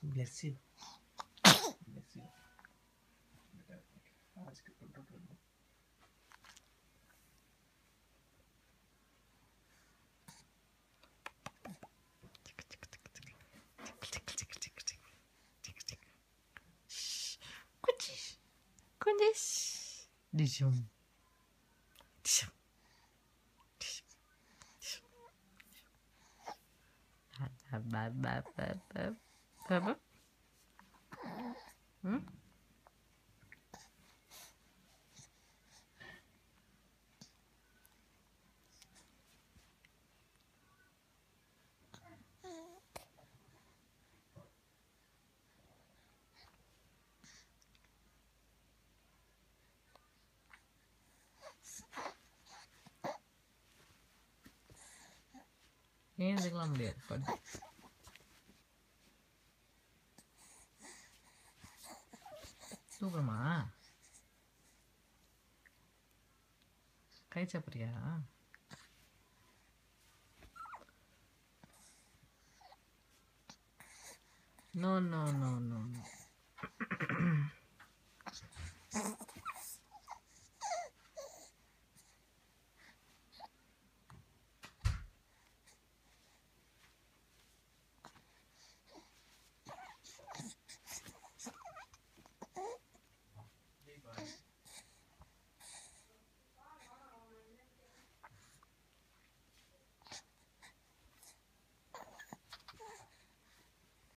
Bless you. Bless you. आज के total Dishum. Dishum. Baba. ஏந்துக்கலாம் முடியாது படு தூக்கமா கை சாப்பிட்றியா நோ நோ நோ நோ